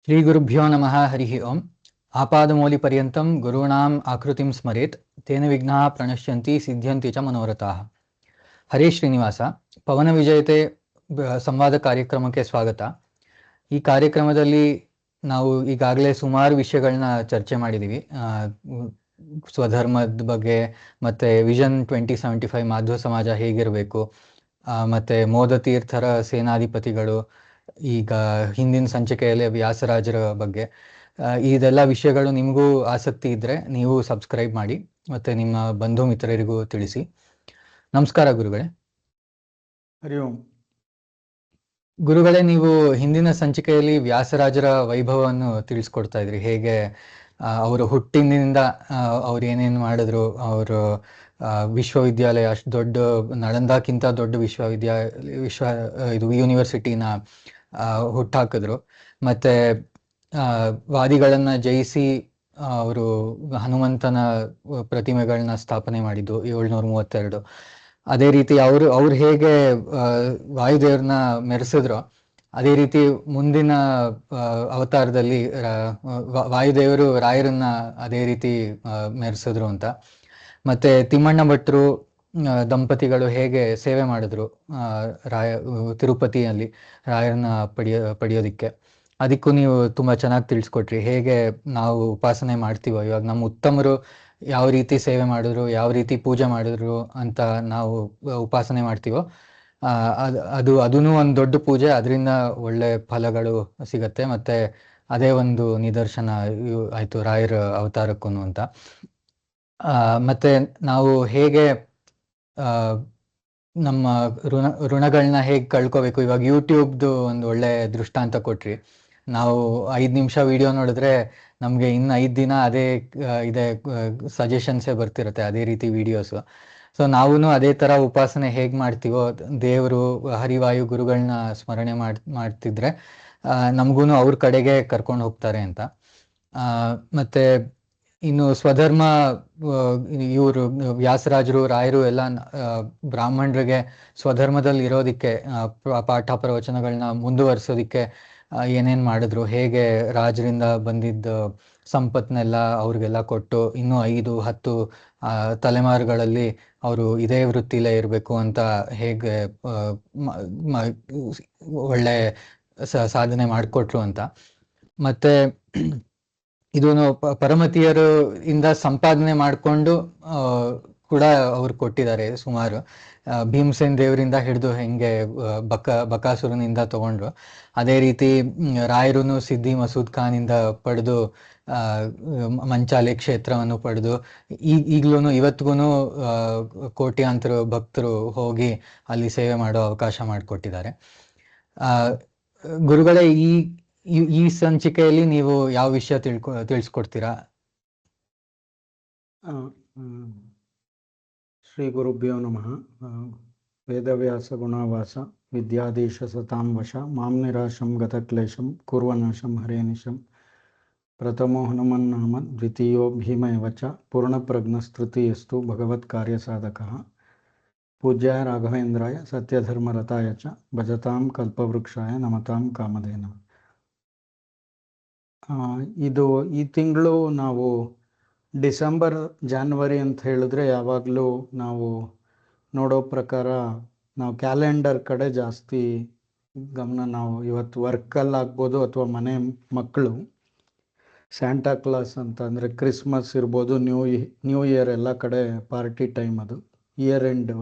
ಶ್ರೀ ಗುರುಭ್ಯೋ ನಮಃ ಹರಿ ಓಂ. ಆಪಾದಮೂಲಿಪರ್ಯಂತಂ ಗುರುಣಾಂ ಆಕೃತಿಂ ಸ್ಮರೇತ್ ತೇನ ವಿಘ್ನಾಃ ಪ್ರಣಶ್ಯಂತಿ ಸಿದ್ಧ್ಯಂತಿ ಚ ಮನೋರಥಾಃ. ಹರೇ ಶ್ರೀನಿವಾಸ. ಪವನ ವಿಜಯತೆ ಸಂವಾದ ಕಾರ್ಯಕ್ರಮಕ್ಕೆ ಸ್ವಾಗತ. ಈ ಕಾರ್ಯಕ್ರಮದಲ್ಲಿ ನಾವು ಈಗಾಗಲೇ ಸುಮಾರು ವಿಷಯಗಳನ್ನ ಚರ್ಚೆ ಮಾಡಿದ್ದೀವಿ. ಸ್ವಧರ್ಮದ ಬಗ್ಗೆ, ಮತ್ತು ವಿಷನ್ 2075 ಮಾಧ್ವ ಸಮಾಜ ಹೇಗಿರಬೇಕು, ಮತ್ತು ಮೋದತೀರ್ಥರ ಸೇನಾಧಿಪತಿಗಳು, ಈಗ ಹಿಂದಿನ ಸಂಚಿಕೆಯಲ್ಲಿ ವ್ಯಾಸರಾಜರ ಬಗ್ಗೆ. ಇದೆಲ್ಲ ವಿಷಯಗಳು ನಿಮಗೂ ಆಸಕ್ತಿ ಇದ್ದರೆ ನೀವು ಸಬ್ಸ್ಕ್ರೈಬ್ ಮಾಡಿ ಮತ್ತು ನಿಮ್ಮ ಬಂಧು ಮಿತ್ರರಿಗೂ ತಿಳಿಸಿ. ನಮಸ್ಕಾರ ಗುರುಗಳೇ. ಹರಿ ಓಂ. ಗುರುಗಳೇ, ನೀವು ಹಿಂದಿನ ಸಂಚಿಕೆಯಲ್ಲಿ ವ್ಯಾಸರಾಜರ ವೈಭವವನ್ನು ತಿಳಿಸ್ಕೊಡ್ತಾ ಇದ್ರಿ. ಹೇಗೆ ಅವರು ಹುಟ್ಟಿನಿಂದ ಅವ್ರು ಏನೇನು ಮಾಡಿದ್ರು, ಅವರು ವಿಶ್ವವಿದ್ಯಾಲಯ, ಅಷ್ಟು ದೊಡ್ಡ ನಳಂದಾಕ್ಕಿಂತ ದೊಡ್ಡ ಇದು ಯೂನಿವರ್ಸಿಟಿನ ಹುಟ್ಟಾಕಿದ್ರು, ಮತ್ತು ವಾದಿಗಳನ್ನು ಜಯಿಸಿ ಅವರು ಹನುಮಂತನ ಪ್ರತಿಮೆಗಳನ್ನ ಸ್ಥಾಪನೆ ಮಾಡಿದ್ದು 732. ಅದೇ ರೀತಿ ಅವ್ರು ಹೇಗೆ ವಾಯುದೇವ್ರನ್ನ ಮೆರೆಸಿದ್ರು, ಅದೇ ರೀತಿ ಮುಂದಿನ ಅವತಾರದಲ್ಲಿ ವಾಯುದೇವರು ರಾಯರನ್ನ ಅದೇ ರೀತಿ ಮೆರೆಸಿದ್ರು ಅಂತ. ಮತ್ತು ತಿಮ್ಮಣ್ಣ ಭಟ್ರು ದಂಪತಿಗಳು ಹೇಗೆ ಸೇವೆ ಮಾಡಿದ್ರು ತಿರುಪತಿಯಲ್ಲಿ ರಾಯರನ್ನ ಪಡೆಯೋದಿಕ್ಕೆ. ಅದಕ್ಕೂ ನೀವು ತುಂಬ ಚೆನ್ನಾಗಿ ತಿಳಿಸ್ಕೊಟ್ರಿ. ಹೇಗೆ ನಾವು ಉಪಾಸನೆ ಮಾಡ್ತೀವೋ, ಇವಾಗ ನಮ್ಮ ಉತ್ತಮರು ಯಾವ ರೀತಿ ಸೇವೆ ಮಾಡಿದ್ರು, ಯಾವ ರೀತಿ ಪೂಜೆ ಮಾಡಿದ್ರು ಅಂತ ನಾವು ಉಪಾಸನೆ ಮಾಡ್ತೀವೋ, ಅದೂ ಒಂದು ದೊಡ್ಡ ಪೂಜೆ. ಅದರಿಂದ ಒಳ್ಳೆ ಫಲಗಳು ಸಿಗತ್ತೆ. ಮತ್ತು ಅದೇ ಒಂದು ನಿದರ್ಶನ ಆಯಿತು ರಾಯರ ಅವತಾರಕ್ಕೂ ಅಂತ. ಮತ್ತು ನಾವು ಹೇಗೆ ನಮ್ಮ ಋಣಗಳನ್ನ ಹೇಗೆ ಕಳ್ಕೋಬೇಕು. ಇವಾಗ ಯೂಟ್ಯೂಬ್ದು ಒಂದು ಒಳ್ಳೆ ದೃಷ್ಟಾಂತ ಕೊಟ್ರಿ. ನಾವು 5 ನಿಮಿಷ ವಿಡಿಯೋ ನೋಡಿದ್ರೆ ನಮಗೆ ಇನ್ನು 5 ದಿನ ಅದೇ ಇದೆ ಸಜೆಷನ್ಸೇ ಬರ್ತಿರುತ್ತೆ, ಅದೇ ರೀತಿ ವಿಡಿಯೋಸು. ಸೊ ನಾವೂ ಅದೇ ಥರ ಉಪಾಸನೆ ಹೇಗೆ ಮಾಡ್ತೀವೋ, ದೇವರು ಹರಿವಾಯು ಗುರುಗಳನ್ನ ಸ್ಮರಣೆ ಮಾಡ್ತಿದ್ರೆ ನಮಗೂ ಅವ್ರ ಕಡೆಗೆ ಕರ್ಕೊಂಡು ಹೋಗ್ತಾರೆ ಅಂತ. ಮತ್ತು ಇನ್ನು ಸ್ವಧರ್ಮ, ಇವರು ವ್ಯಾಸರಾಜರು, ರಾಯರು ಎಲ್ಲ ಬ್ರಾಹ್ಮಣರಿಗೆ ಸ್ವಧರ್ಮದಲ್ಲಿ ಇರೋದಕ್ಕೆ, ಪಾಠ ಪ್ರವಚನಗಳನ್ನ ಮುಂದುವರಿಸೋದಕ್ಕೆ ಏನೇನು ಮಾಡಿದ್ರು, ಹೇಗೆ ರಾಜರಿಂದ ಬಂದಿದ್ದ ಸಂಪತ್ನೆಲ್ಲ ಅವ್ರಿಗೆಲ್ಲ ಕೊಟ್ಟು ಇನ್ನೂ 5-10 ತಲೆಮಾರುಗಳಲ್ಲಿ ಅವರು ಇದೇ ವೃತ್ತಿಲೇ ಇರಬೇಕು ಅಂತ ಹೇಗೆ ಒಳ್ಳೆ ಸಾಧನೆ ಮಾಡಿಕೊಟ್ರು ಅಂತ. ಮತ್ತು ಇದು ಪರಮತಿಯರು ಇಂದ ಸಂಪಾದನೆ ಮಾಡಿಕೊಂಡು ಕೂಡ ಅವ್ರು ಕೊಟ್ಟಿದ್ದಾರೆ ಸುಮಾರು. ಭೀಮಸೇನ್ ದೇವರಿಂದ ಹಿಡಿದು ಹೆಂಗೆ ಬಕಾಸುರನಿಂದ ತಗೊಂಡ್ರು, ಅದೇ ರೀತಿ ರಾಯರು ಸಿದ್ದಿ ಮಸೂದ್ ಖಾನಿಂದ ಪಡೆದು ಮಂಚಾಲೆ ಕ್ಷೇತ್ರವನ್ನು ಪಡೆದು ಈಗಲೂ ಇವತ್ತಿಗೂ ಕೋಟ್ಯಾಂತರ ಭಕ್ತರು ಹೋಗಿ ಅಲ್ಲಿ ಸೇವೆ ಮಾಡೋ ಅವಕಾಶ ಮಾಡಿಕೊಟ್ಟಿದ್ದಾರೆ. ಗುರುಗಳೇ, ಈ ಸಂಚಿಕೆಯಲ್ಲಿ ನೀವು ಯಾವ ವಿಷಯ ತಿಳಿಸ್ಕೊಡ್ತೀರಾ? ಶ್ರೀ ಗುರುಭ್ಯೋ ನಮಃ. ವೇದವ್ಯಾಸ ಗುಣವಾಸ ವಿದ್ಯಾಧೀಶ ಸತಾಂ ವಶ ಮಾಂ ನಿರಾಶಂ ಗತಕ್ಲೇಶಂ ಕುರ್ವನಾಶಂ ಹರೇನಿಶಂ. ಪ್ರಥಮೋ ಹನುಮನ್ನಾಮ ದ್ವಿತೀಯೋ ಭೀಮೈವ ಚ ಪೂರ್ಣಪ್ರಜ್ಞಸ್ತೃತೀಯಸ್ತು ಭಗವತ್ ಕಾರ್ಯಸಾಧಕಃ. ಪೂಜ್ಯಾಯ ರಾಘವೇಂದ್ರಾಯ ಸತ್ಯಧರ್ಮರತಾಯ ಚ ಭಜತಾಂ ಕಲ್ಪವೃಕ್ಷಾಯ ನಮತಾಂ ಕಾಮಧೇನ. ಈ ತಿಂಗಳು ನಾವು ಡಿಸೆಂಬರ್, ಜಾನ್ವರಿ ಅಂತ ಹೇಳಿದ್ರೆ ಯಾವಾಗಲೂ ನಾವು ನೋಡೋ ಪ್ರಕಾರ ನಾವು ಕ್ಯಾಲೆಂಡರ್ ಕಡೆ ಜಾಸ್ತಿ ಗಮನ. ನಾವು ಇವತ್ತು ವರ್ಕಲ್ಲಾಗ್ಬೋದು ಅಥವಾ ಮನೆ ಮಕ್ಕಳು ಸ್ಯಾಂಟಾ ಕ್ಲಾಸ್ ಅಂತ, ಅಂದರೆ ಕ್ರಿಸ್ಮಸ್ ಇರ್ಬೋದು, ನ್ಯೂ ಇಯರ್ ಎಲ್ಲ ಕಡೆ ಪಾರ್ಟಿ ಟೈಮ್, ಅದು ಇಯರ್ ಎಂಡ್.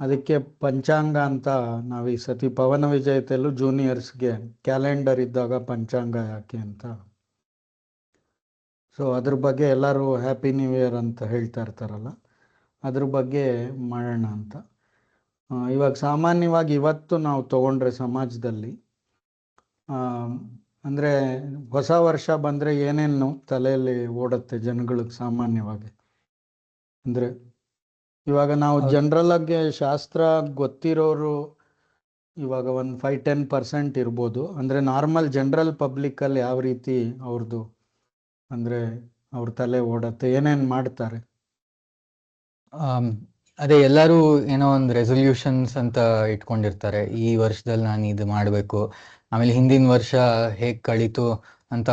ಅದಕ್ಕೆ ಪಂಚಾಂಗ ಅಂತ ನಾವು ಈ ಸತಿ ಪವನ ವಿಜಯತೆಯಲ್ಲೂ ಜೂನಿಯರ್ಸ್ಗೆ ಕ್ಯಾಲೆಂಡರ್ ಇದ್ದಾಗ ಪಂಚಾಂಗ ಯಾಕೆ ಅಂತ, ಸೊ ಅದ್ರ ಬಗ್ಗೆ ಎಲ್ಲರೂ ಹ್ಯಾಪಿ ನ್ಯೂ ಇಯರ್ ಅಂತ ಹೇಳ್ತಾ ಇರ್ತಾರಲ್ಲ, ಅದ್ರ ಬಗ್ಗೆ ಮಾಡೋಣ ಅಂತ. ಇವಾಗ ಸಾಮಾನ್ಯವಾಗಿ ಇವತ್ತು ನಾವು ತಗೊಂಡ್ರೆ ಸಮಾಜದಲ್ಲಿ, ಅಂದರೆ ಹೊಸ ವರ್ಷ ಬಂದರೆ ಏನೇನು ತಲೆಯಲ್ಲಿ ಓಡುತ್ತೆ ಜನಗಳಿಗೆ ಸಾಮಾನ್ಯವಾಗಿ. ಅಂದರೆ ಇವಾಗ ನಾವು ಜನರಲ್ಲಾಗಿ ಶಾಸ್ತ್ರ ಗೊತ್ತಿರೋರು ಇವಾಗ ಒಂದು 5-10% ಇರ್ಬೋದು. ಅಂದರೆ ನಾರ್ಮಲ್ ಜನರಲ್ ಪಬ್ಲಿಕ್ಕಲ್ಲಿ ಯಾವ ರೀತಿ ಅವ್ರದ್ದು ಅಂದರೆ ಅವ್ರ ತಲೆ ಓಡತ್ತೆ, ಏನೇನು ಮಾಡ್ತಾರೆ? ಅದೇ ಎಲ್ಲರೂ ಏನೋ ಒಂದು ರೆಸೊಲ್ಯೂಷನ್ಸ್ ಅಂತ ಇಟ್ಕೊಂಡಿರ್ತಾರೆ. ಈ ವರ್ಷದಲ್ಲಿ ನಾನು ಇದು ಮಾಡಬೇಕು, ಆಮೇಲೆ ಹಿಂದಿನ ವರ್ಷ ಹೇಗೆ ಕಳೀತು ಅಂತ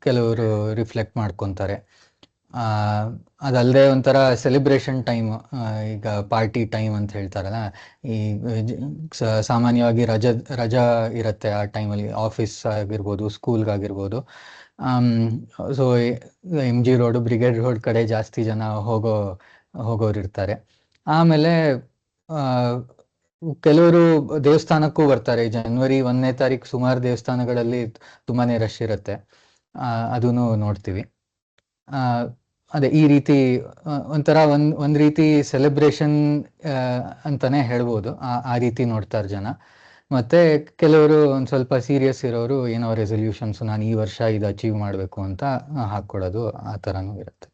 ಕೆಲವರು ರಿಫ್ಲೆಕ್ಟ್ ಮಾಡ್ಕೊತಾರೆ. ಅದಲ್ಲದೆ ಒಂಥರ ಸೆಲೆಬ್ರೇಷನ್ ಟೈಮ್, ಈಗ ಪಾರ್ಟಿ ಟೈಮ್ ಅಂತ ಹೇಳ್ತಾರಲ್ಲ, ಈ ಸಾಮಾನ್ಯವಾಗಿ ರಜಾ ಇರುತ್ತೆ ಆ ಟೈಮಲ್ಲಿ, ಆಫೀಸ್ ಆಗಿರ್ಬೋದು, ಸ್ಕೂಲ್ಗಾಗಿರ್ಬೋದು. So MG road, brigade road ಕಡೆ ಜಾಸ್ತಿ ಜನ ಹೋಗೋರು ಇರ್ತಾರೆ. ಆಮೇಲೆ ಕೆಲವರು ದೇವಸ್ಥಾನಕ್ಕೂ ಬರ್ತಾರೆ. ಜನವರಿ 1ನೇ ತಾರೀಕು ಸುಮಾರು ದೇವಸ್ಥಾನಗಳಲ್ಲಿ ತುಂಬಾನೇ ರಶ್ ಇರುತ್ತೆ, ಅದನ್ನು ನೋಡ್ತೀವಿ. ಅದೇ ಈ ರೀತಿ ಒಂಥರ ಒಂದ್ ರೀತಿ ಸೆಲೆಬ್ರೇಷನ್ ಅಂತಾನೆ ಹೇಳ್ಬೋದು. ಆ ರೀತಿ ನೋಡ್ತಾರೆ ಜನ. ಮತ್ತೆ ಕೆಲವರು ಒಂದ್ ಸ್ವಲ್ಪ ಸೀರಿಯಸ್ ಇರೋರು ಏನೋ ರೆಸೊಲ್ಯೂಷನ್ಸ್, ನಾನು ಈ ವರ್ಷ ಇದು ಅಚೀವ್ ಮಾಡಬೇಕು ಅಂತ ಹಾಕೊಳ್ಳೋದು, ಆ ಥರನೂ ಇರುತ್ತೆ.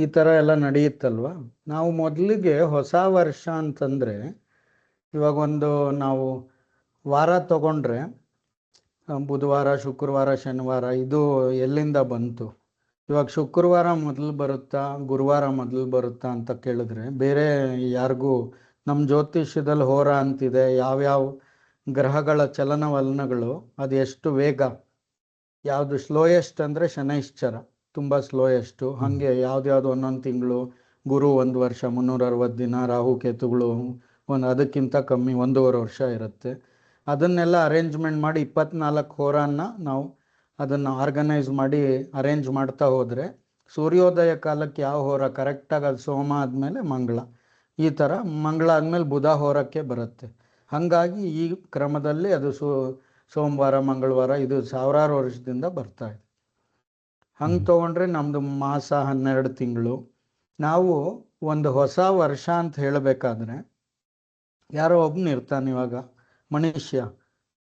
ಈ ಥರ ಎಲ್ಲ ನಡೆಯುತ್ತಲ್ವ. ನಾವು ಮೊದಲಿಗೆ ಹೊಸ ವರ್ಷ ಅಂತಂದರೆ, ಇವಾಗ ಒಂದು ನಾವು ವಾರ ತಗೊಂಡ್ರೆ ಬುಧವಾರ, ಶುಕ್ರವಾರ, ಶನಿವಾರ, ಇದು ಎಲ್ಲಿಂದ ಬಂತು? ಇವಾಗ ಶುಕ್ರವಾರ ಮೊದಲು ಬರುತ್ತಾ, ಗುರುವಾರ ಮೊದಲು ಬರುತ್ತಾ ಅಂತ ಕೇಳಿದ್ರೆ ಬೇರೆ ಯಾರಿಗೂ, ನಮ್ಮ ಜ್ಯೋತಿಷ್ಯದಲ್ಲಿ ಹೋರ ಅಂತಿದೆ, ಯಾವ್ಯಾವ ಗ್ರಹಗಳ ಚಲನವಲನಗಳು ಅದು ಎಷ್ಟು ವೇಗ, ಯಾವುದು ಸ್ಲೋಯೆಸ್ಟ್ ಅಂದರೆ ಶನೈಶ್ಚರ, ತುಂಬ ಸ್ಲೋಯೆಸ್ಟು. ಹಾಗೆ ಯಾವ್ದ್ಯಾವ್ದು ಒಂದೊಂದು ತಿಂಗಳು, ಗುರು 1 ವರ್ಷ 360 ದಿನ, ರಾಹು ಕೇತುಗಳು ಅದಕ್ಕಿಂತ ಕಮ್ಮಿ 1.5 ವರ್ಷ ಇರುತ್ತೆ. ಅದನ್ನೆಲ್ಲ ಅರೇಂಜ್ಮೆಂಟ್ ಮಾಡಿ 24 ಹೋರಾನ್ನ ನಾವು ಅದನ್ನು ಆರ್ಗನೈಸ್ ಮಾಡಿ ಅರೇಂಜ್ ಮಾಡ್ತಾ ಹೋದರೆ, ಸೂರ್ಯೋದಯ ಕಾಲಕ್ಕೆ ಯಾವ ಹೋರ ಕರೆಕ್ಟಾಗಿ, ಅದು ಸೋಮ ಆದಮೇಲೆ ಮಂಗಳ, ಈ ಥರ ಮಂಗಳ ಆದಮೇಲೆ ಬುಧ ಹೋರಕ್ಕೆ ಬರುತ್ತೆ. ಹಾಗಾಗಿ ಈ ಕ್ರಮದಲ್ಲಿ ಅದು ಸೋಮವಾರ, ಮಂಗಳವಾರ, ಇದು ಸಾವಿರಾರು ವರ್ಷದಿಂದ ಬರ್ತಾ ಇದೆ. ಹಂಗೆ ತೊಗೊಂಡ್ರೆ ನಮ್ಮದು ಮಾಸ 12 ತಿಂಗಳು. ನಾವು ಒಂದು ಹೊಸ ವರ್ಷ ಅಂತ ಹೇಳಬೇಕಾದ್ರೆ, ಯಾರೋ ಒಬ್ಬನು ಇರ್ತಾನೆ, ಇವಾಗ ಮನುಷ್ಯ,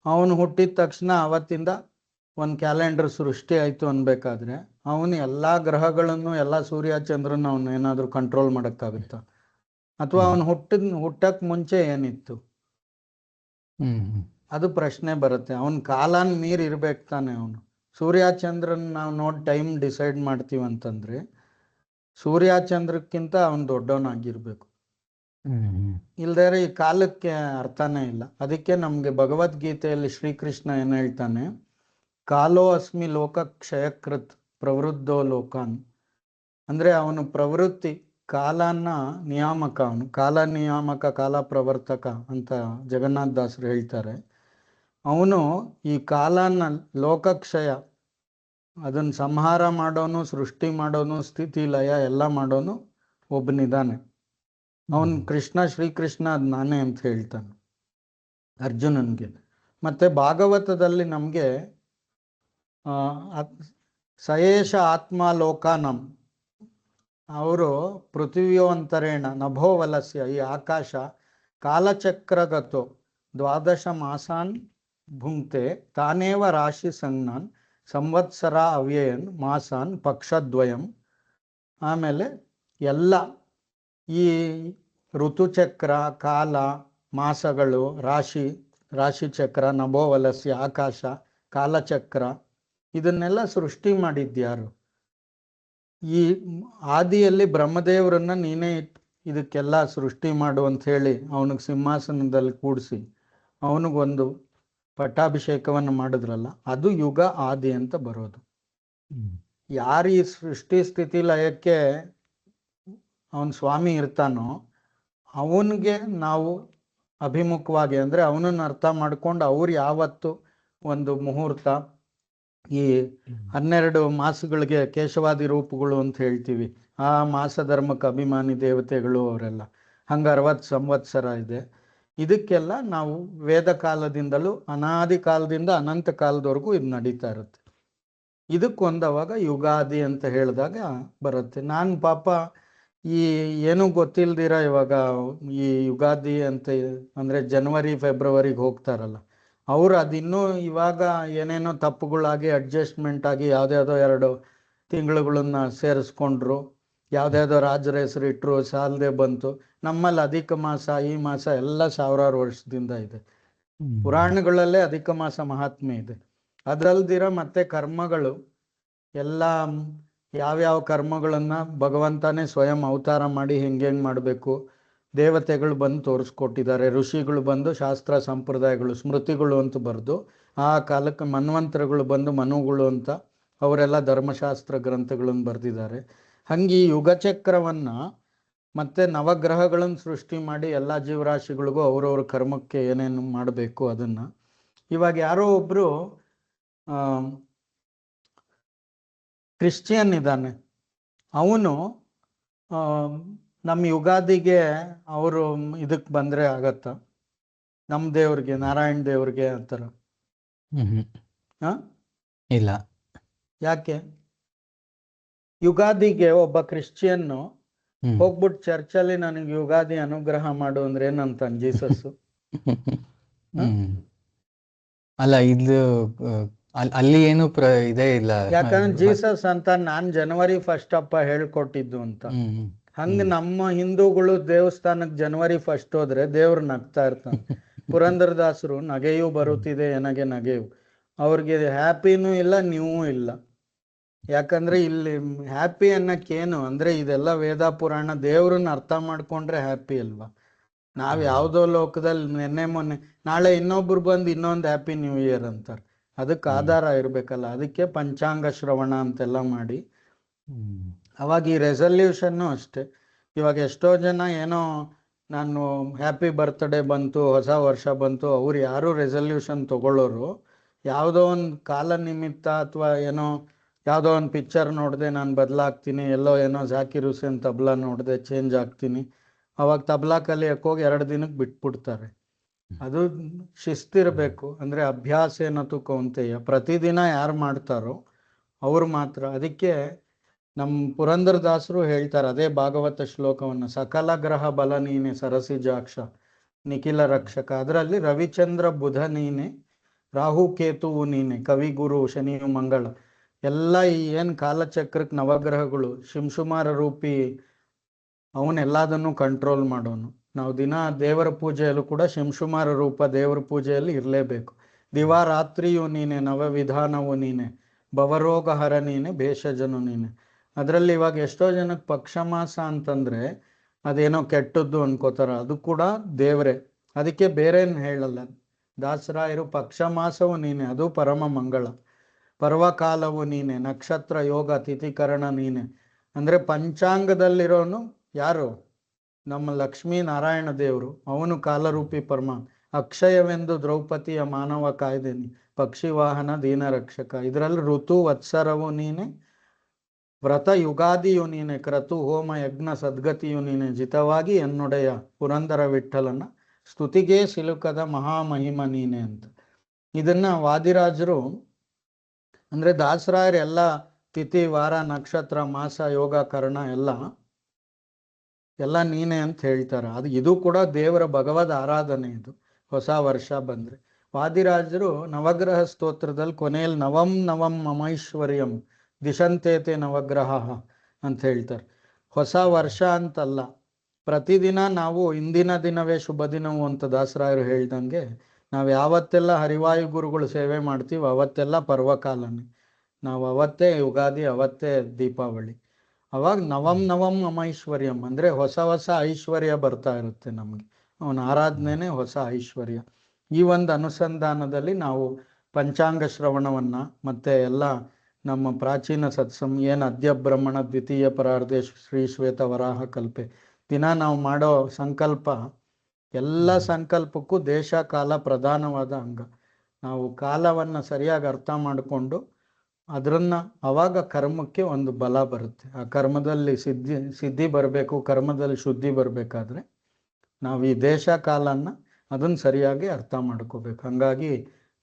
ಅವನು ಹುಟ್ಟಿದ ತಕ್ಷಣ ಅವತ್ತಿಂದ ಒಂದು ಕ್ಯಾಲೆಂಡರ್ ಸೃಷ್ಟಿ ಆಯಿತು ಅನ್ಬೇಕಾದ್ರೆ, ಅವನು ಎಲ್ಲ ಗ್ರಹಗಳನ್ನು, ಎಲ್ಲ ಸೂರ್ಯ ಚಂದ್ರನ ಅವನು ಏನಾದರೂ ಕಂಟ್ರೋಲ್ ಮಾಡೋಕ್ಕಾಗುತ್ತಾ? ಅಥವಾ ಅವನು ಹುಟ್ಟಕ್ಕೆ ಮುಂಚೆ ಏನಿತ್ತು? ಅದು ಪ್ರಶ್ನೆ ಬರುತ್ತೆ. ಅವನ ಕಾಲನ ಮೀರಿ ಇರ್ಬೇಕು ತಾನೆ ಅವನು. ಸೂರ್ಯ ಚಂದ್ರನ್ ನಾವು ನೋಡಿ ಟೈಮ್ ಡಿಸೈಡ್ ಮಾಡ್ತೀವಿ ಅಂತಂದ್ರೆ, ಸೂರ್ಯ ಚಂದ್ರಕ್ಕಿಂತ ಅವನು ದೊಡ್ಡವನಾಗಿರ್ಬೇಕು. ಇಲ್ದೇ ಈ ಕಾಲಕ್ಕೆ ಅರ್ಥನೇ ಇಲ್ಲ. ಅದಕ್ಕೆ ನಮ್ಗೆ ಭಗವದ್ಗೀತೆಯಲ್ಲಿ ಶ್ರೀಕೃಷ್ಣ ಏನ್ ಹೇಳ್ತಾನೆ, ಕಾಲೋ ಅಸ್ಮಿ ಲೋಕ ಕ್ಷಯಕೃತ್ ಪ್ರವೃದ್ಧೋ ಲೋಕಾನ್. ಅಂದ್ರೆ ಅವನು ಪ್ರವೃತ್ತಿ, ಕಾಲನ ನಿಯಾಮಕ, ಅವನು ಕಾಲ ನಿಯಾಮಕ, ಕಾಲ ಪ್ರವರ್ತಕ ಅಂತ ಜಗನ್ನಾಥ ದಾಸರು ಹೇಳ್ತಾರೆ. ಅವನು ಈ ಕಾಲನ ಲೋಕಕ್ಷಯ, ಅದನ್ನು ಸಂಹಾರ ಮಾಡೋನು, ಸೃಷ್ಟಿ ಮಾಡೋನು, ಸ್ಥಿತಿ ಲಯ ಎಲ್ಲ ಮಾಡೋನು ಒಬ್ಬನಿದ್ದಾನೆ. ಅವನು ಕೃಷ್ಣ, ಶ್ರೀಕೃಷ್ಣ ಅದು ನಾನೇ ಅಂತ ಹೇಳ್ತಾನೆ ಅರ್ಜುನನ್ಗೆ. ಮತ್ತೆ ಭಾಗವತದಲ್ಲಿ ನಮಗೆ ಸಯೇಷ ಆತ್ಮ ಲೋಕಾನಂ, ಅವರು ಪೃಥ್ವಿಯೋಂತರೇಣ ನಭೋವಲಸ್ಯ, ಈ ಆಕಾಶ ಕಾಲಚಕ್ರಗತೋ 12 ಮಾಸಾನ್ ಭುಂಕ್ತೆ ತಾನೇವ ರಾಶಿ ಸಂಜ್ಞಾನ್ ಸಂವತ್ಸರ ಅವ್ಯಯನ್ ಮಾಸಾನ್ ಪಕ್ಷದ್ವಯಂ. ಆಮೇಲೆ ಎಲ್ಲ ಈ ಋತುಚಕ್ರ, ಕಾಲ, ಮಾಸಗಳು, ರಾಶಿಚಕ್ರ, ನಭೋವಲಸ್ಯ, ಆಕಾಶ, ಕಾಲಚಕ್ರ, ಇದನ್ನೆಲ್ಲ ಸೃಷ್ಟಿ ಮಾಡಿದ್ಯಾರು? ಈ ಆದಿಯಲ್ಲಿ ಬ್ರಹ್ಮದೇವರನ್ನ ನೀನೇ ಇದಕ್ಕೆಲ್ಲ ಸೃಷ್ಟಿ ಮಾಡು ಅಂತ ಹೇಳಿ ಅವನಿಗೆ ಸಿಂಹಾಸನದಲ್ಲಿ ಕೂಡಿಸಿ ಅವನಿಗೊಂದು ಪಟ್ಟಾಭಿಷೇಕವನ್ನು ಮಾಡಿದ್ರಲ್ಲ, ಅದು ಯುಗ ಆದಿ ಅಂತ ಬರೋದು. ಯಾರು ಈ ಸೃಷ್ಟಿ ಸ್ಥಿತಿ ಲಯಕ್ಕೆ ಅವನ ಸ್ವಾಮಿ ಇರ್ತಾನೋ ಅವನಿಗೆ ನಾವು ಅಭಿಮುಖವಾಗಿ, ಅಂದರೆ ಅವನನ್ನು ಅರ್ಥ ಮಾಡ್ಕೊಂಡು ಅವ್ರು ಯಾವತ್ತು ಒಂದು ಮುಹೂರ್ತ, ಈ 12 ಮಾಸಗಳಿಗೆ ಕೇಶವಾದಿ ರೂಪಗಳು ಅಂತ ಹೇಳ್ತೀವಿ, ಆ ಮಾಸ ಧರ್ಮಕ್ಕೆ ಅಭಿಮಾನಿ ದೇವತೆಗಳು ಅವರೆಲ್ಲ, ಹಂಗೆ 60 ಸಂವತ್ಸರ ಇದೆ. ಇದಕ್ಕೆಲ್ಲ ನಾವು ವೇದ ಕಾಲದಿಂದಲೂ, ಅನಾದಿ ಕಾಲದಿಂದ ಅನಂತ ಕಾಲದವರೆಗೂ ಇದು ನಡೀತಾ ಇರುತ್ತೆ. ಇದಕ್ಕೊಂದವಾಗ ಯುಗಾದಿ ಅಂತ ಹೇಳಿದಾಗ ಬರುತ್ತೆ. ನಾನು ಪಾಪ ಈ ಏನೂ ಗೊತ್ತಿಲ್ದಿರ ಇವಾಗ ಈ ಯುಗಾದಿ ಅಂತ ಅಂದರೆ ಜನವರಿ ಫೆಬ್ರವರಿಗೆ ಹೋಗ್ತಾರಲ್ಲ, ಅವರು ಅದಿನ್ನೂ ಇವಾಗ ಏನೇನೋ ತಪ್ಪುಗಳಾಗಿ ಅಡ್ಜಸ್ಟ್ಮೆಂಟ್ ಆಗಿ ಯಾವುದ್ಯಾವುದೋ 2 ತಿಂಗಳುಗಳನ್ನ ಸೇರಿಸ್ಕೊಂಡ್ರು, ಯಾವುದ್ಯಾವುದೋ ರಾಜರ ಹೆಸರು ಇಟ್ಟರು, ಸಾಲದೆ ಬಂತು. ನಮ್ಮಲ್ಲಿ ಅಧಿಕ ಮಾಸ, ಈ ಮಾಸ ಎಲ್ಲ ಸಾವಿರಾರು ವರ್ಷದಿಂದ ಇದೆ. ಪುರಾಣಗಳಲ್ಲೇ ಅಧಿಕ ಮಾಸ ಮಹಾತ್ಮೆ ಇದೆ. ಅದಲ್ದಿರ ಮತ್ತೆ ಕರ್ಮಗಳು ಎಲ್ಲ, ಯಾವ್ಯಾವ ಕರ್ಮಗಳನ್ನ ಭಗವಂತನೇ ಸ್ವಯಂ ಅವತಾರ ಮಾಡಿ ಹೆಂಗೆ ಮಾಡಬೇಕು, ದೇವತೆಗಳು ಬಂದು ತೋರಿಸ್ಕೊಟ್ಟಿದ್ದಾರೆ, ಋಷಿಗಳು ಬಂದು ಶಾಸ್ತ್ರ ಸಂಪ್ರದಾಯಗಳು ಸ್ಮೃತಿಗಳು ಅಂತ ಬರೆದು, ಆ ಕಾಲಕ್ಕೆ ಮನ್ವಂತರಗಳು ಬಂದು ಮನುಗಳು ಅಂತ ಅವರೆಲ್ಲ ಧರ್ಮಶಾಸ್ತ್ರ ಗ್ರಂಥಗಳನ್ನು ಬರೆದಿದ್ದಾರೆ. ಹಂಗೆ ಈ ಯುಗಚಕ್ರವನ್ನು ಮತ್ತು ನವಗ್ರಹಗಳನ್ನು ಸೃಷ್ಟಿ ಮಾಡಿ ಎಲ್ಲ ಜೀವರಾಶಿಗಳಿಗೂ ಅವ್ರವ್ರ ಕರ್ಮಕ್ಕೆ ಏನೇನು ಮಾಡಬೇಕು ಅದನ್ನು. ಇವಾಗ ಯಾರೋ ಒಬ್ಬರು ಕ್ರಿಶ್ಚಿಯನ್ ಇದ್ದಾನೆ, ಅವನು ನಮ್ಮ ಯುಗಾದಿಗೆ ಅವರು ಇದಕ್ಕೆ ಬಂದರೆ ಆಗತ್ತಾ? ನಮ್ಮ ದೇವ್ರಿಗೆ, ನಾರಾಯಣ ದೇವ್ರಿಗೆ ಆ ಥರ ಹಾಂ ಇಲ್ಲ. ಯಾಕೆ? ಯುಗಾದಿಗೆ ಒಬ್ಬ ಕ್ರಿಶ್ಚಿಯನ್ನು ಹೋಗ್ಬಿಟ್ಟು ಚರ್ಚಲ್ಲಿ ನನಗೆ ಯುಗಾದಿ ಅನುಗ್ರಹ ಮಾಡು ಅಂದ್ರೆ ಏನಂತಾನೆ ಜೀಸಸ್ಸು? ಅಲ್ಲ, ಇದು ಅಲ್ಲಿ ಏನು ಇದೇ ಇಲ್ಲ. ಯಾಕಂದ್ರೆ ಜೀಸಸ್ ಅಂತ ನಾನ್ ಜನವರಿ 1 ಅಪ್ಪ ಹೇಳ್ಕೊಟ್ಟಿದ್ದು ಅಂತ. ಹಂಗ ನಮ್ಮ ಹಿಂದೂಗಳು ದೇವಸ್ಥಾನಕ್ಕೆ ಜನವರಿ 1 ಹೋದ್ರೆ ದೇವ್ರು ನಗ್ತಾ ಇರ್ತಾನೆ. ಪುರಂದರದಾಸರು ನಗೆಯೂ ಬರುತ್ತಿದೆ ಎನಗೆ ನಗೆಯು, ಅವ್ರಿಗೆ ಹ್ಯಾಪಿನೂ ಇಲ್ಲ ನ್ಯೂವೂ ಇಲ್ಲ. ಯಾಕಂದ್ರೆ ಇಲ್ಲಿ ಹ್ಯಾಪಿ ಅನ್ನಕ್ಕೇನು ಅಂದ್ರೆ ಇದೆಲ್ಲ ವೇದ ಪುರಾಣ, ದೇವ್ರನ್ನ ಅರ್ಥ ಮಾಡ್ಕೊಂಡ್ರೆ ಹ್ಯಾಪಿ ಅಲ್ವಾ? ನಾವ್ ಯಾವ್ದೋ ಲೋಕದಲ್ಲಿ ನೆನ್ನೆ ಮೊನ್ನೆ ನಾಳೆ ಇನ್ನೊಬ್ರು ಬಂದು ಇನ್ನೊಂದು ಹ್ಯಾಪಿ ನ್ಯೂ ಇಯರ್ ಅಂತಾರೆ. ಅದಕ್ಕೆ ಆಧಾರ ಇರ್ಬೇಕಲ್ಲ. ಅದಕ್ಕೆ ಪಂಚಾಂಗ ಶ್ರವಣ ಅಂತೆಲ್ಲ ಮಾಡಿ ಅವಾಗ ಈ ರೆಸಲ್ಯೂಷನ್ನು ಅಷ್ಟೆ. ಇವಾಗ ಎಷ್ಟೋ ಜನ ಏನೋ ನಾನು ಹ್ಯಾಪಿ ಬರ್ತ್ಡೇ ಬಂತು, ಹೊಸ ವರ್ಷ ಬಂತು, ಅವ್ರು ಯಾರು ರೆಸಲ್ಯೂಷನ್ ತಗೊಳ್ಳೋರು ಯಾವುದೋ ಒಂದು ಕಾಲ ನಿಮಿತ್ತ ಅಥವಾ ಏನೋ ಯಾವುದೋ ಒಂದು ಪಿಕ್ಚರ್ ನೋಡಿದೆ ನಾನು ಬದಲಾಗ್ತೀನಿ, ಎಲ್ಲೋ ಏನೋ ಜಾಕಿರ್ ಹುಸೇನ್ ತಬ್ಲಾ ನೋಡಿದೆ ಚೇಂಜ್ ಆಗ್ತೀನಿ, ಅವಾಗ ತಬ್ಲಾ ಕಲಿಯಕ್ಕೆ ಹೋಗಿ 2 ದಿನಕ್ಕೆ ಬಿಟ್ಬಿಡ್ತಾರೆ. ಅದು ಶಿಸ್ತಿರಬೇಕು. ಅಂದರೆ ಅಭ್ಯಾಸ ಏನತು ಕೌಂತೆಯ, ಪ್ರತಿದಿನ ಯಾರು ಮಾಡ್ತಾರೋ ಅವ್ರು ಮಾತ್ರ. ಅದಕ್ಕೆ ನಮ್ಮ ಪುರಂದರದಾಸರು ಹೇಳ್ತಾರೆ ಅದೇ ಭಾಗವತ ಶ್ಲೋಕವನ್ನು, ಸಕಲ ಗ್ರಹ ಬಲ ನೀನೆ ಸರಸಿಜಾಕ್ಷ ನಿಖಿಲ ರಕ್ಷಕ. ಅದರಲ್ಲಿ ರವಿಚಂದ್ರ ಬುಧ ನೀನೆ, ರಾಹು ಕೇತುವು ನೀನೆ, ಕವಿ ಗುರು ಶನಿಯು ಮಂಗಳ, ಎಲ್ಲ ಈ ಏನು ಕಾಲಚಕ್ರಕ್ಕೆ ನವಗ್ರಹಗಳು ಶಿಂಶುಮಾರ ರೂಪಿ ಅವನ್ನೆಲ್ಲದನ್ನು ಕಂಟ್ರೋಲ್ ಮಾಡೋನು. ನಾವು ದಿನ ದೇವರ ಪೂಜೆಯಲ್ಲೂ ಕೂಡ ಶಿಂಶುಮಾರ ರೂಪ ದೇವರ ಪೂಜೆಯಲ್ಲಿ ಇರಲೇಬೇಕು. ದಿವಾರಾತ್ರಿಯು ನೀನೆ, ನವವಿಧಾನವು ನೀನೆ, ಭವರೋಗ ಹರ ನೀನೆ, ಭೇಷಜನು ನೀನೆ. ಅದರಲ್ಲಿ ಇವಾಗ ಎಷ್ಟೋ ಜನಕ್ಕೆ ಪಕ್ಷಮಾಸ ಅಂತಂದರೆ ಅದೇನೋ ಕೆಟ್ಟದ್ದು ಅನ್ಕೋತಾರ, ಅದು ಕೂಡ ದೇವರೇ. ಅದಕ್ಕೆ ಬೇರೇನು ಹೇಳಲ್ಲ ದಾಸರಾಯರು, ಪಕ್ಷಮಾಸವು ನೀನೆ ಅದು ಪರಮ ಮಂಗಳ, ಪರ್ವಕಾಲವು ನೀನೆ, ನಕ್ಷತ್ರ ಯೋಗ ತಿಥಿಕರಣ ನೀನೆ. ಅಂದರೆ ಪಂಚಾಂಗದಲ್ಲಿರೋನು ಯಾರು? ನಮ್ಮ ಲಕ್ಷ್ಮೀ ನಾರಾಯಣ ದೇವರು, ಅವನು ಕಾಲರೂಪಿ ಪರಮ. ಅಕ್ಷಯವೆಂದು ದ್ರೌಪದಿಯ ಮಾನವ ಕಾಯ್ದೆನಿ, ಪಕ್ಷಿ ವಾಹನ ದೀನ ರಕ್ಷಕ. ಇದರಲ್ಲಿ ಋತು ವತ್ಸರವು ನೀನೆ, ವ್ರತ ಯುಗಾದಿಯು ನೀನೆ, ಕ್ರತು ಹೋಮ ಯಜ್ಞ ಸದ್ಗತಿಯು ನೀನೆ, ಜಿತವಾಗಿ ಎನ್ನೊಡೆಯ ಪುರಂದರ ವಿಠಲನ ಸ್ತುತಿಗೆ ಸಿಲುಕದ ಮಹಾಮಹಿಮ ನೀನೆ ಅಂತ. ಇದನ್ನ ವಾದಿರಾಜರು ಅಂದರೆ ದಾಸರಾಯರು ಎಲ್ಲ ತಿಥಿ ವಾರ ನಕ್ಷತ್ರ ಮಾಸ ಯೋಗ ಕರ್ಣ ಎಲ್ಲ ನೀನೆ ಅಂತ ಹೇಳ್ತಾರೆ. ಇದು ಕೂಡ ದೇವರ ಭಗವದ್ ಆರಾಧನೆ. ಇದು ಹೊಸ ವರ್ಷ ಬಂದರೆ ವಾದಿರಾಜರು ನವಗ್ರಹ ಸ್ತೋತ್ರದಲ್ಲಿ ಕೊನೆಯಲ್ಲಿ ನವಂ ನವಂ ಮಮೈಶ್ವರ್ಯಂ ದಿಶಂತೇತೆ ನವಗ್ರಹ ಅಂತ ಹೇಳ್ತಾರೆ. ಹೊಸ ವರ್ಷ ಅಂತಲ್ಲ, ಪ್ರತಿದಿನ ನಾವು ಇಂದಿನ ದಿನವೇ ಶುಭ ದಿನವು ಅಂತ ದಾಸರಾಯರು ಹೇಳ್ದಂಗೆ ನಾವು ಯಾವತ್ತೆಲ್ಲ ಹರಿವಾಯು ಗುರುಗಳು ಸೇವೆ ಮಾಡ್ತೀವಿ ಅವತ್ತೆಲ್ಲ ಪರ್ವಕಾಲನೇ, ನಾವು ಅವತ್ತೇ ಯುಗಾದಿ, ಅವತ್ತೇ ದೀಪಾವಳಿ. ಅವಾಗ ನವಂ ನವಂ ಅಮೈಶ್ವರ್ಯಂ ಅಂದರೆ ಹೊಸ ಹೊಸ ಐಶ್ವರ್ಯ ಬರ್ತಾ ಇರುತ್ತೆ ನಮಗೆ. ಅವನ ಆರಾಧನೆನೇ ಹೊಸ ಐಶ್ವರ್ಯ. ಈ ಒಂದು ಅನುಸಂಧಾನದಲ್ಲಿ ನಾವು ಪಂಚಾಂಗ ಶ್ರವಣವನ್ನು ಮತ್ತು ಎಲ್ಲ ನಮ್ಮ ಪ್ರಾಚೀನ ಏನು ಅದ್ಯ ಬ್ರಹ್ಮಣ ದ್ವಿತೀಯ ಪರಾರ್ಧೆ ಶ್ರೀ ಶ್ವೇತ ವರಾಹ ಕಲ್ಪೆ ದಿನ ನಾವು ಮಾಡೋ ಸಂಕಲ್ಪ, ಎಲ್ಲ ಸಂಕಲ್ಪಕ್ಕೂ ದೇಶ ಕಾಲ ಪ್ರಧಾನವಾದ ಅಂಗ. ನಾವು ಕಾಲವನ್ನು ಸರಿಯಾಗಿ ಅರ್ಥ ಮಾಡಿಕೊಂಡು ಅದನ್ನು ಅವಾಗ ಕರ್ಮಕ್ಕೆ ಒಂದು ಬಲ ಬರುತ್ತೆ. ಆ ಕರ್ಮದಲ್ಲಿ ಸಿದ್ಧಿ ಬರಬೇಕು, ಕರ್ಮದಲ್ಲಿ ಶುದ್ಧಿ ಬರಬೇಕಾದ್ರೆ ನಾವು ಈ ದೇಶ ಕಾಲನ್ನು ಅದನ್ನು ಸರಿಯಾಗಿ ಅರ್ಥ ಮಾಡ್ಕೋಬೇಕು. ಹಾಗಾಗಿ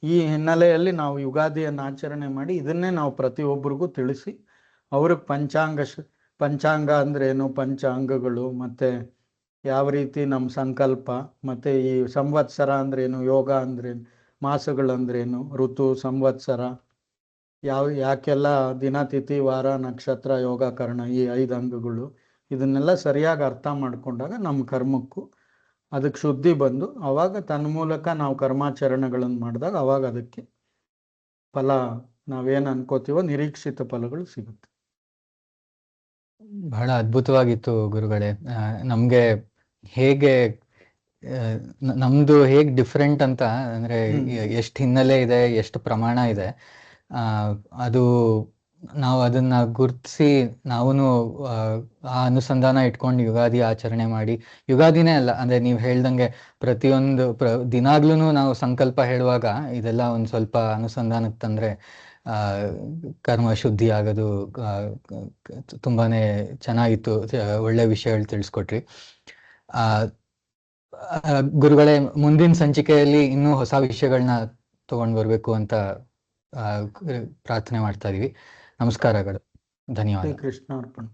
ಈ ಹಿನ್ನೆಲೆಯಲ್ಲಿ ನಾವು ಯುಗಾದಿಯನ್ನು ಆಚರಣೆ ಮಾಡಿ ಇದನ್ನೇ ನಾವು ಪ್ರತಿಯೊಬ್ಬರಿಗೂ ತಿಳಿಸಿ ಅವ್ರಿಗೆ ಪಂಚಾಂಗ ಅಂದ್ರೇನು, ಪಂಚಾಂಗಗಳು, ಮತ್ತು ಯಾವ ರೀತಿ ನಮ್ಮ ಸಂಕಲ್ಪ, ಮತ್ತು ಈ ಸಂವತ್ಸರ ಅಂದ್ರೇನು, ಯೋಗ ಅಂದ್ರೇನು, ಮಾಸಗಳಂದ್ರೇನು, ಋತು, ಸಂವತ್ಸರ, ಯಾಕೆಲ್ಲ ದಿನ ತಿಥಿ ವಾರ ನಕ್ಷತ್ರ ಯೋಗ ಕರ್ಣ ಈ 5 ಅಂಗಗಳು, ಇದನ್ನೆಲ್ಲ ಸರಿಯಾಗಿ ಅರ್ಥ ಮಾಡಿಕೊಂಡಾಗ ನಮ್ಮ ಕರ್ಮಕ್ಕೂ ಅದಕ್ಕೆ ಶುದ್ಧಿ ಬಂದು ಅವಾಗ ತನ್ನ ಮೂಲಕ ನಾವು ಕರ್ಮಾಚರಣೆಗಳನ್ನು ಮಾಡಿದಾಗ ಅವಾಗ ಅದಕ್ಕೆ ಫಲ ನಾವೇನು ಅನ್ಕೋತೀವೋ ನಿರೀಕ್ಷಿತ ಫಲಗಳು ಸಿಗುತ್ತೆ. ಬಹಳ ಅದ್ಭುತವಾಗಿತ್ತು ಗುರುಗಳೇ. ನಮಗೆ ಹೇಗೆ ನಮ್ದು ಹೇಗ್ ಡಿಫ್ರೆಂಟ್ ಅಂತ ಅಂದ್ರೆ ಎಷ್ಟು ಹಿನ್ನೆಲೆ ಇದೆ, ಎಷ್ಟು ಪ್ರಮಾಣ ಇದೆ, ಅದು ನಾವು ಅದನ್ನ ಗುರ್ತಿಸಿ ನಾವೂನು ಆ ಅನುಸಂಧಾನ ಇಟ್ಕೊಂಡು ಯುಗಾದಿ ಆಚರಣೆ ಮಾಡಿ, ಯುಗಾದಿನೇ ಅಲ್ಲ ಅಂದ್ರೆ ನೀವು ಹೇಳ್ದಂಗೆ ಪ್ರತಿಯೊಂದು ದಿನಾಗ್ಲೂ ನಾವು ಸಂಕಲ್ಪ ಹೇಳುವಾಗ ಇದೆಲ್ಲ ಒಂದ್ ಸ್ವಲ್ಪ ಅನುಸಂಧಾನಕ್ಕೆ ತಂದ್ರೆ ಕರ್ಮ ಶುದ್ಧಿ ಆಗೋದು ತುಂಬಾನೇ ಚೆನ್ನಾಗಿತ್ತು. ಒಳ್ಳೆ ವಿಷಯಗಳು ತಿಳಿಸ್ಕೊಟ್ರಿ. ಗುರುಗಳೇ, ಮುಂದಿನ ಸಂಚಿಕೆಯಲ್ಲಿ ಇನ್ನೂ ಹೊಸ ವಿಷಯಗಳನ್ನ ತಗೊಂಡ್ ಬರ್ಬೇಕು ಅಂತ ಪ್ರಾರ್ಥನೆ ಮಾಡ್ತಾ ಇದೀವಿ. ನಮಸ್ಕಾರಗಳು. ಧನ್ಯವಾದ. ಕೃಷ್ಣ ಅರ್ಪಣ.